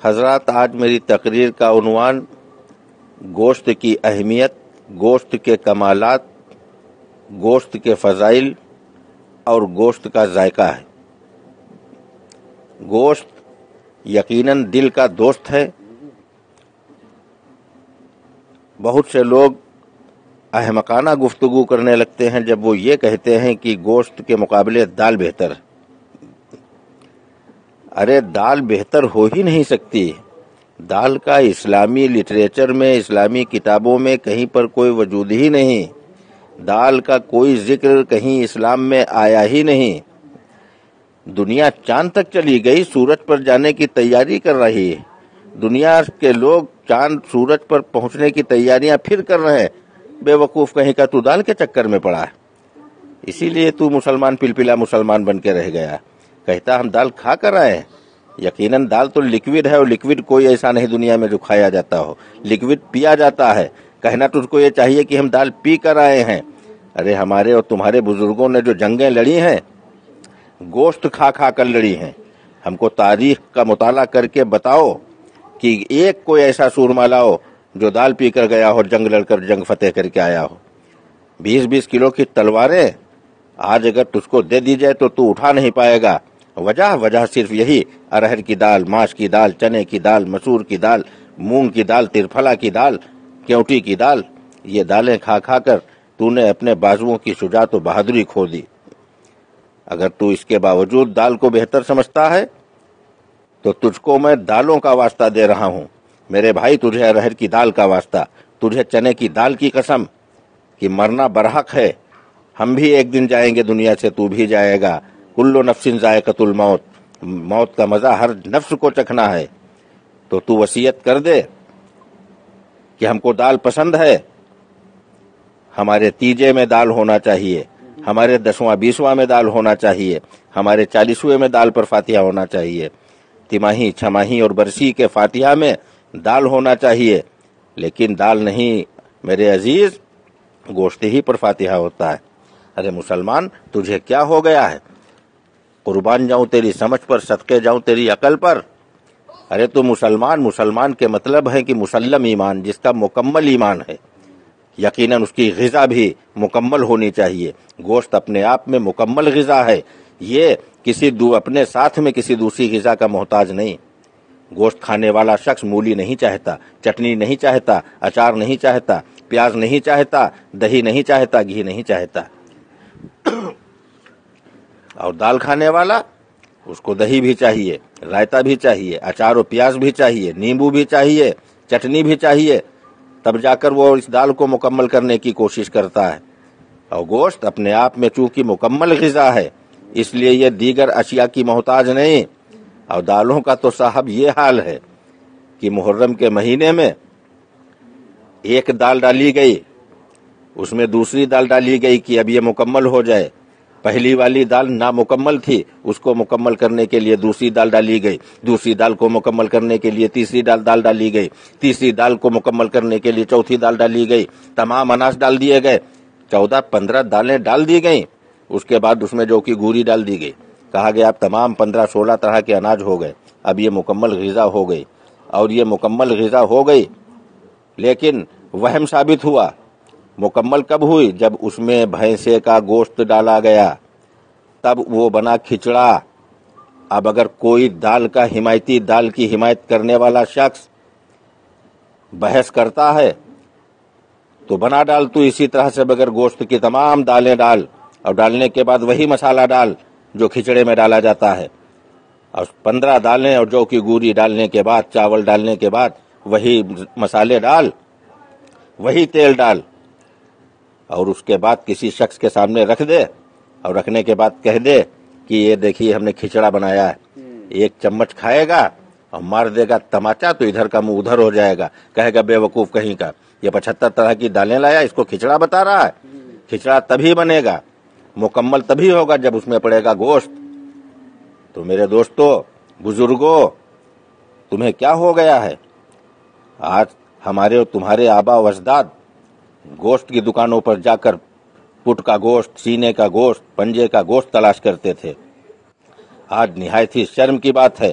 حضرات، آج میری تقریر کا عنوان گوشت کی اہمیت، گوشت کے کمالات، گوشت کے فضائل اور گوشت کا ذائقہ ہے۔ گوشت یقیناً دل کا دوست ہے۔ بہت سے لوگ احمقانہ گفتگو کرنے لگتے ہیں جب وہ یہ کہتے ہیں کہ گوشت کے مقابلے دال بہتر ہے۔ ارے دال بہتر ہو ہی نہیں سکتی۔ دال کا اسلامی لٹریچر میں، اسلامی کتابوں میں کہیں پر کوئی وجود ہی نہیں۔ دال کا کوئی ذکر کہیں اسلام میں آیا ہی نہیں۔ دنیا چاند تک چلی گئی، سورج پر جانے کی تیاری کر رہی ہے۔ دنیا کے لوگ چاند سورج پر پہنچنے کی تیاریاں پھر کر رہے ہیں۔ بے وقوف کہیں کا تو دال کے چکر میں پڑا ہے، اسی لیے تو مسلمان پلپلا مسلمان بن کے رہ گیا۔ کہتا ہم دال کھا کر آئے ہیں۔ یقیناً دال تو لکوڈ ہے، اور لکوڈ کوئی ایسا نہیں دنیا میں جو کھایا جاتا ہو۔ لکوڈ پیا جاتا ہے۔ کہنا تجھ کو یہ چاہیے کہ ہم دال پی کر آئے ہیں۔ ارے ہمارے اور تمہارے بزرگوں نے جو جنگیں لڑی ہیں، گوشت کھا کھا کر لڑی ہیں۔ ہم کو تاریخ کا مطالعہ کر کے بتاؤ کہ ایک کوئی ایسا سورما لاؤ جو دال پی کر گیا ہو، جنگ لڑ کر جنگ فتح کر کے آیا ہو۔ 20-20 کلو کی تلواریں آج اگر تجھ کو دے دی جائے تو اٹھا نہیں پائے گا۔ وجہ صرف یہی، ارہر کی دال، ماش کی دال، چنے کی دال، مسور کی دال، مونگ کی دال، ترفلا کی دال، کیوٹی کی دال، یہ دالیں کھا کھا کر تو نے اپنے بازوؤں کی شجاعت و بہادری کھو دی۔ اگر تو اس کے باوجود دال کو بہتر سمجھتا ہے تو تجھ کو میں دالوں کا واسطہ دے رہا ہوں۔ میرے بھائی، تجھے ارہر کی دال کا واسطہ، تجھے چنے کی دال کی قسم کہ مرنا برحق ہے۔ ہم بھی ایک دن جائیں گے دنیا سے، تو بھی جائے گا۔ کل نفس ذائقۃ الموت، موت کا مزہ ہر نفس کو چکھنا ہے۔ تو وصیت کر دے کہ ہم کو دال پسند ہے، ہمارے تیجے میں دال ہونا چاہیے، ہمارے 10واں 20واں میں دال ہونا چاہیے، ہمارے 40ویں میں دال پر فاتحہ ہونا چاہیے، تماہی، چھماہی اور برسی کے فاتحہ میں دال ہونا چاہیے۔ لیکن دال نہیں میرے عزیز، گوشت ہی پر فاتحہ ہوتا ہے۔ ارے مسلمان، تجھے کیا ہو گیا ہے؟ قربان جاؤں تیری سمجھ پر، صدقے جاؤں تیری عقل پر۔ ارے تو مسلمان کے مطلب ہے کہ مسلم ایمان، جس کا مکمل ایمان ہے۔ یقیناً اس کی غذا بھی مکمل ہونی چاہیے۔ گوشت اپنے آپ میں مکمل غذا ہے، یہ اپنے ساتھ میں کسی دوسری غذا کا محتاج نہیں۔ گوشت کھانے والا شخص مولی نہیں چاہتا، چٹنی نہیں چاہتا، اچار نہیں چاہتا، پیاز نہیں چاہتا، دہی نہیں چاہتا، گھی نہیں چاہتا۔ اور دال کھانے والا، اس کو دہی بھی چاہیے، رائتا بھی چاہیے، اچار و پیاز بھی چاہیے، نیمبو بھی چاہیے، چٹنی بھی چاہیے، تب جا کر وہ اس دال کو مکمل کرنے کی کوشش کرتا ہے۔ اور گوشت اپنے آپ میں چونکہ مکمل غذا ہے، اس لیے یہ دیگر اشیاء کی محتاج نہیں۔ اور دالوں کا تو صاحب یہ حال ہے کہ محرم کے مہینے میں ایک دال ڈالی گئی، اس میں دوسری دال ڈالی گئی کہ اب یہ مکمل ہو جائے۔ پہلی والی دال نامکمل تھی، اس کو مکمل کرنے کے لیے دوسری دال ڈالی گئی، دوسری دال کو مکمل کرنے کے لیے تیسری دال ڈالی گئی، تیسری دال کو مکمل کرنے کے لیے چوتھی دال ڈالی گئی، تمام اناج ڈال دیے گئے، 14-15 دالیں ڈال دی گئیں۔ اس کے بعد اس میں جو کہ گوری ڈال دی گئی، کہا گیا اب تمام 15-16 طرح کے اناج ہو گئے، اب یہ مکمل غذا ہو گئی۔ اور یہ مکمل غذا ہو گئی، لیکن وہم ثابت ہوا۔ مکمل کب ہوئی؟ جب اس میں بھینسے کا گوشت ڈالا گیا، تب وہ بنا کھچڑا۔ اب اگر کوئی دال کا حمایتی، دال کی حمایت کرنے والا شخص بحث کرتا ہے تو بنا ڈال تو اسی طرح سے بغیر گوشت کی تمام دالیں ڈال، اور ڈالنے کے بعد وہی مسالہ ڈال جو کھچڑے میں ڈالا جاتا ہے، اور 15 دالیں اور جو کی گوری ڈالنے کے بعد، چاول ڈالنے کے بعد وہی مسالے ڈال، وہی تیل ڈال، اور اس کے بعد کسی شخص کے سامنے رکھ دے، اور رکھنے کے بعد کہہ دے کہ یہ دیکھیے ہم نے کھچڑا بنایا ہے۔ ایک چمچ کھائے گا اور مار دے گا تماچا تو ادھر کا منہ ادھر ہو جائے گا، کہے گا بے وقوف کہیں کا، یہ 75 طرح کی دالیں لایا، اس کو کھچڑا بتا رہا ہے۔ کھچڑا تبھی بنے گا، مکمل تبھی ہوگا جب اس میں پڑے گا گوشت۔ تو میرے دوستو، بزرگوں، تمہیں کیا ہو گیا ہے؟ آج ہمارے اور تمہارے آبا و اجداد گوشت کی دکانوں پر جا کر پٹ کا گوشت، سینے کا گوشت، پنجے کا گوشت تلاش کرتے تھے۔ آج نہایت ہی شرم کی بات ہے